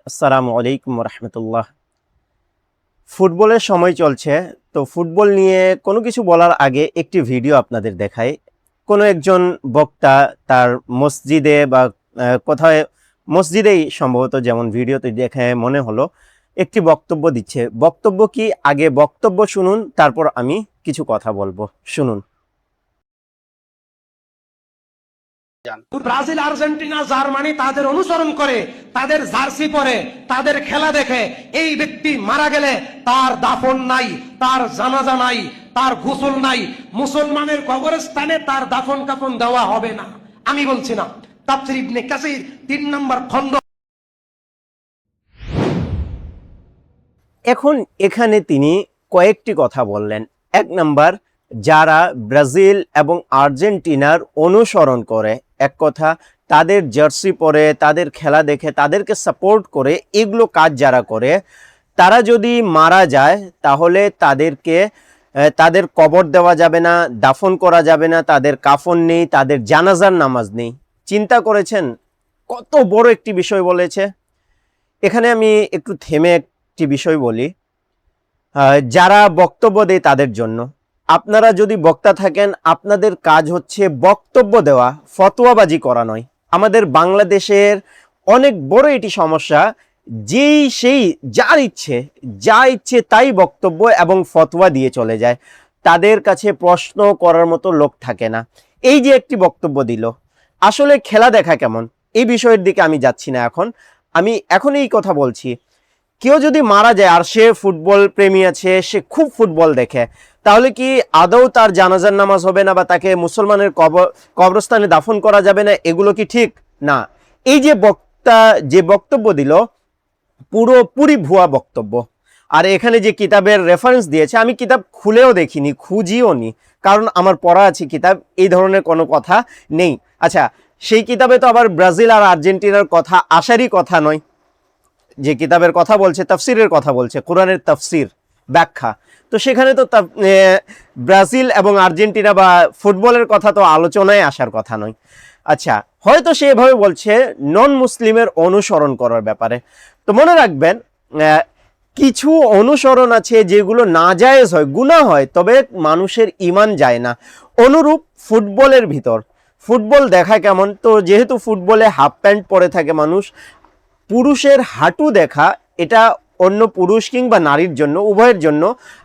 আসসালামু আলাইকুম রহমতুল্লাহ। ফুটবলের সময় চলছে, তো ফুটবল নিয়ে কোনো কিছু বলার আগে একটি ভিডিও আপনাদের দেখাই। কোনো একজন বক্তা তার মসজিদে বা কোথায় মসজিদেই সম্ভবত, যেমন ভিডিওতে দেখে মনে হলো, একটি বক্তব্য দিচ্ছে। বক্তব্য কি, আগে বক্তব্য শুনুন, তারপর আমি কিছু কথা বলবো। শুনুন। ব্রাজিল, আর্জেন্টিনা, জার্মানি তাদের অনুসরণ করে, তাদের জার্সি পরে, তাদের খেলা দেখে এই ব্যক্তি মারা গেলে তার দাফন নাই, তার জানাজা নাই, তার গোসল নাই, মুসলমানের কবরস্থানে তার দাফন কাফন দেওয়া হবে না। আমি বলছি না, তাফসীর ইবনে কাসির 3 নম্বর খণ্ড। এখন এখানে তিনি কয়েকটি কথা বললেন। এক নাম্বার, যারা ব্রাজিল এবং আর্জেন্টিনার অনুসরণ করে, এক কথা তাদের জার্সি পরে, তাদের খেলা দেখে, তাদেরকে সাপোর্ট করে, এগুলো কাজ যারা করে, তারা যদি মারা যায় তাহলে তাদেরকে তাদের কবর দেওয়া যাবে না, দাফন করা যাবে না, তাদের কাফন নেই, তাদের জানাজার নামাজ নেই। চিন্তা করেছেন কত বড় একটি বিষয় বলেছে। এখানে আমি একটু থেমে একটি বিষয় বলি, যারা বক্তব্য দেয় তাদের জন্য। আপনারা যদি বক্তা থাকেন, আপনাদের কাজ হচ্ছে বক্তব্য দেওয়া, ফতোয়াবাজি করা নয়। আমাদের বাংলাদেশের অনেক বড় এটি সমস্যা, যেই সেই যা ইচ্ছে তাই বক্তব্য এবং ফতোয়া দিয়ে চলে যায়। তাদের কাছে প্রশ্ন করার মতো লোক থাকে না। এই যে একটি বক্তব্য দিল, আসলে খেলা দেখা কেমন, এই বিষয়ের দিকে আমি যাচ্ছি না। আমি এখন এই কথা বলছি, কেউ যদি মারা যায় আর সে ফুটবল প্রেমী আছে, সে খুব ফুটবল দেখে, তাহলে কি আদৌ তার জানাজার নামাজ হবে না বা তাকে মুসলমানের কবরস্থানে দাফন করা যাবে না? এগুলো কি ঠিক না? এই যে বক্তা যে বক্তব্য দিল, পুরোপুরি ভুয়া বক্তব্য। আর এখানে যে কিতাবের রেফারেন্স দিয়েছে, আমি কিতাব খুলেও দেখিনি, খুঁজিও নি, কারণ আমার পড়া আছে কিতাব, এই ধরনের কোনো কথা নেই। আচ্ছা, সেই কিতাবে তো আবার ব্রাজিল আর আর্জেন্টিনার কথা আসারই কথা নয়। যে কিতাবের কথা বলছে, তাফসিরের কথা বলছে, কোরআনের তাফসির, ব্যাখ্যা, তো সেখানে তো ব্রাজিল এবং আর্জেন্টিনা বা ফুটবলের কথা তো আলোচনায় আসার কথা নয়। আচ্ছা, হয়তো সে এভাবে বলছে নন মুসলিমের অনুসরণ করার ব্যাপারে। তো মনে রাখবেন, কিছু অনুসরণ আছে যেগুলো নাজায়েজ হয়, গুনাহ হয়, তবে মানুষের ঈমান যায় না। অনুরূপ ফুটবলের ভিতর, ফুটবল দেখা কেমন, তো যেহেতু ফুটবলে হাফ প্যান্ট পরে থাকে মানুষ, পুরুষের হাঁটু দেখা এটা অন্য পুরুষ কিংবা নারীর জন্য, উভয়ের জন্য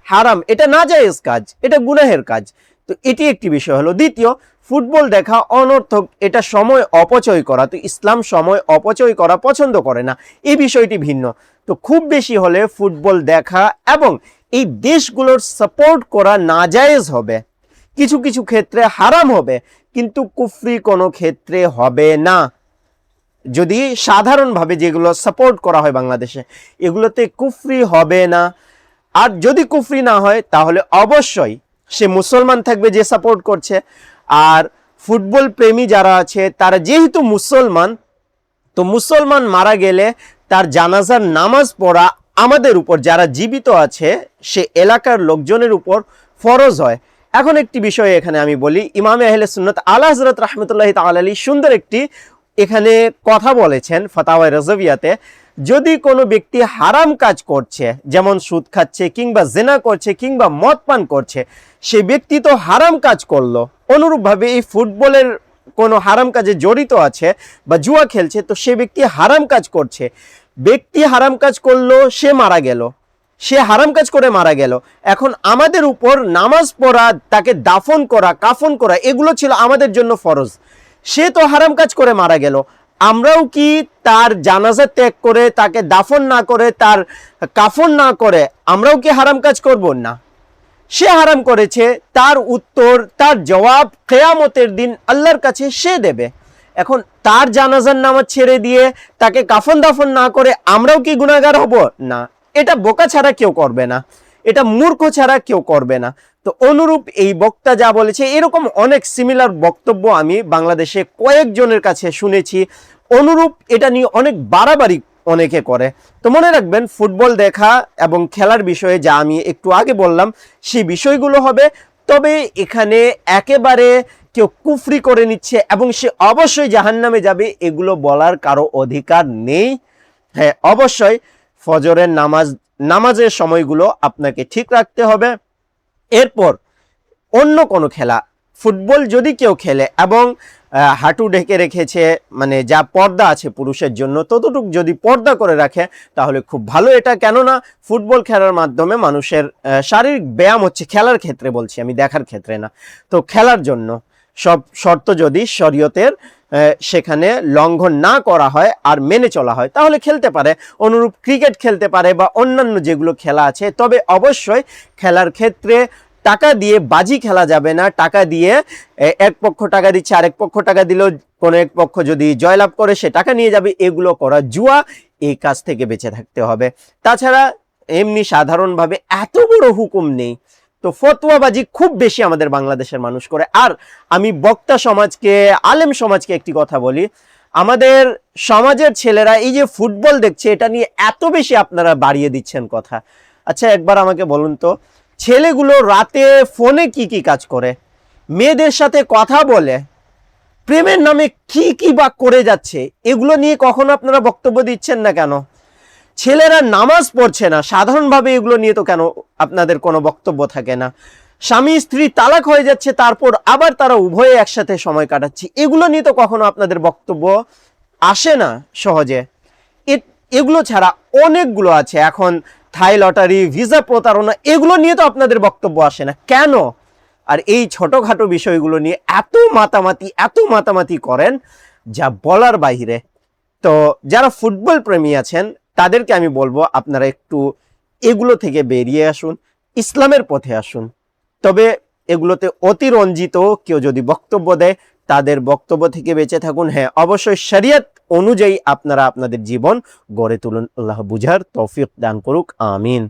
হারাম, এটা নাজায়েজ কাজ, এটা গুনাহের কাজ। তো এটি একটি বিষয় হলো। দ্বিতীয়, ফুটবল দেখা অনর্থক, এটা সময় অপচয় করা, তো ইসলাম সময় অপচয় করা পছন্দ করে না, এই বিষয়টি ভিন্ন। তো খুব বেশি হলে ফুটবল দেখা এবং এই দেশগুলোর সাপোর্ট করা নাজায়েজ হবে, কিছু কিছু ক্ষেত্রে হারাম হবে, কিন্তু কুফরি কোনো ক্ষেত্রে হবে না। যদি সাধারণভাবে যেগুলো সাপোর্ট করা হয় বাংলাদেশে, এগুলোতে কুফরি হবে না। আর যদি কুফরি না হয়, তাহলে অবশ্যই সে মুসলমান থাকবে যে সাপোর্ট করছে। আর ফুটবল প্রেমী যারা আছে, তারা যেহেতু মুসলমান, তো মুসলমান মারা গেলে তার জানাজার নামাজ পড়া আমাদের উপর, যারা জীবিত আছে সে এলাকার লোকজনের উপর ফরজ হয়। এখন একটি বিষয় এখানে আমি বলি, ইমামে আহলে সুন্নাত আলা হযরত রাহমাতুল্লাহি তাআলা আলাইহি সুন্দর একটি এখানে কথা বলেছেন ফাতাওয়ায়ে রাজভিয়াতে। যদি কোনো ব্যক্তি হারাম কাজ করছে, যেমন সুদ খাচ্ছে কিংবা জিনা করছে কিংবা মদ পান করছে, সে ব্যক্তি তো হারাম কাজ করলো। অনুরূপভাবে এই ফুটবলের কোনো হারাম কাজে জড়িত আছে বা জুয়া খেলছে, তো সে ব্যক্তি হারাম কাজ করছে। ব্যক্তি হারাম কাজ করলো, সে মারা গেল, সে হারাম কাজ করে মারা গেল। এখন আমাদের উপর নামাজ পড়া, তাকে দাফন করা, কাফন করা, এগুলো ছিল আমাদের জন্য ফরজ। সে তো হারাম কাজ করে মারা গেল, আমরাও কি তার জানাজা ত্যাগ করে, তাকে দাফন না করে, তার কাফন না করে আমরাও কি হারাম কাজ করব? না। সে হারাম করেছে, তার উত্তর, তার জবাব কিয়ামতের দিন আল্লাহর কাছে সে দেবে। এখন তার জানাজার নামাজ ছেড়ে দিয়ে তাকে কাফন দাফন না করে আমরাও কি গুনাহগার হব? না। এটা বোকা ছাড়া কেউ করবে না, এটা মূর্খ ছাড়া কেউ করবে না। তো অনুরূপ এই বক্তা যা বলেছে, এরকম অনেক সিমিলার বক্তব্য আমি বাংলাদেশে কয়েকজনের কাছে শুনেছি। অনুরূপ এটা নিয়ে অনেক বাড়াবাড়ি অনেকে করে। তো মনে রাখবেন, ফুটবল দেখা এবং খেলার বিষয়ে যা আমি একটু আগে বললাম, সেই বিষয়গুলো হবে। তবে এখানে একেবারে কেউ কুফরি করে নিচ্ছে এবং সে অবশ্যই জাহান্নামে যাবে, এগুলো বলার কারো অধিকার নেই। হ্যাঁ, অবশ্যই ফজরের নামাজের সময়গুলো আপনাকে ঠিক রাখতে হবে। এরপর অন্য কোনো খেলা, ফুটবল যদি কেউ খেলে এবং হাঁটু ঢেকে রেখেছে, মানে যা পর্দা আছে পুরুষের জন্য ততটুকু যদি পর্দা করে রাখে তাহলে খুব ভালো। এটা কেননা ফুটবল খেলার মাধ্যমে মানুষের শারীরিক ব্যায়াম হচ্ছে, খেলার ক্ষেত্রে বলছি আমি, দেখার ক্ষেত্রে না। তো খেলার জন্য সব শর্ত যদি শরীয়তের সেখানে লঙ্ঘন না করা হয় আর মেনে চলা হয় তাহলে খেলতে পারে। অনুরূপ ক্রিকেট খেলতে পারে বা অন্যান্য যেগুলো খেলা আছে। তবে অবশ্যই খেলার ক্ষেত্রে টাকা দিয়ে বাজি খেলা যাবে না। টাকা দিয়ে এক পক্ষ টাকা দিচ্ছে, আরেক পক্ষ টাকা দিলেও কোনো এক পক্ষ যদি জয়লাভ করে সে টাকা নিয়ে যাবে, এগুলো করা জুয়া, এই কাজ থেকে বেঁচে থাকতে হবে। তাছাড়া এমনি সাধারণভাবে এত বড় হুকুম নেই, তো ফতোয়াবাজি খুব বেশি আমাদের বাংলাদেশের মানুষ করে। আর আমি বক্তা সমাজকে, আলেম সমাজকে একটি কথা বলি, আমাদের সমাজের ছেলেরা এই যে ফুটবল দেখছে এটা নিয়ে এত বেশি আপনারা বাড়িয়ে দিচ্ছেন কথা। আচ্ছা একবার আমাকে বলুন তো, ছেলেগুলো রাতে ফোনে কি কি কাজ করে, মেয়েদের সাথে কথা বলে, প্রেমের নামে কি কি বা করে যাচ্ছে, এগুলো নিয়ে কখনো আপনারা বক্তব্য দিচ্ছেন না কেন? ছেলেরা নামাজ পড়ছে না, সাধারণভাবে এগুলো নিয়ে তো কেন আপনাদের কোনো বক্তব্য থাকে না? স্বামী স্ত্রী তালাক হয়ে যাচ্ছে, তারপর আবার তারা উভয়ে একসাথে সময় কাটাচ্ছে, এগুলো নিয়ে তো কখনো আপনাদের বক্তব্য আসে না সহজে। এগুলো ছাড়া অনেকগুলো আছে, এখন থাই লটারি, ভিসা প্রতারণা, এগুলো নিয়ে তো আপনাদের বক্তব্য আসে না কেন? আর এই ছোটখাটো বিষয়গুলো নিয়ে এত মাতামাতি করেন যা বলার বাইরে। তো যারা ফুটবল প্রেমী আছেন তাদেরকে আমি বলবো আপনারা একটু এগুলো থেকে বেরিয়ে আসুন, ইসলামের পথে আসুন। তবে এগুলোতে অতিরঞ্জিত কেউ যদি বক্তব্য দেয় তাদের বক্তব্য থেকে বেঁচে থাকুন। হ্যাঁ, অবশ্যই শরিয়ত অনুযায়ী আপনারা আপনাদের জীবন গড়ে তুলুন। আল্লাহ বুঝার তৌফিক দান করুক, আমিন।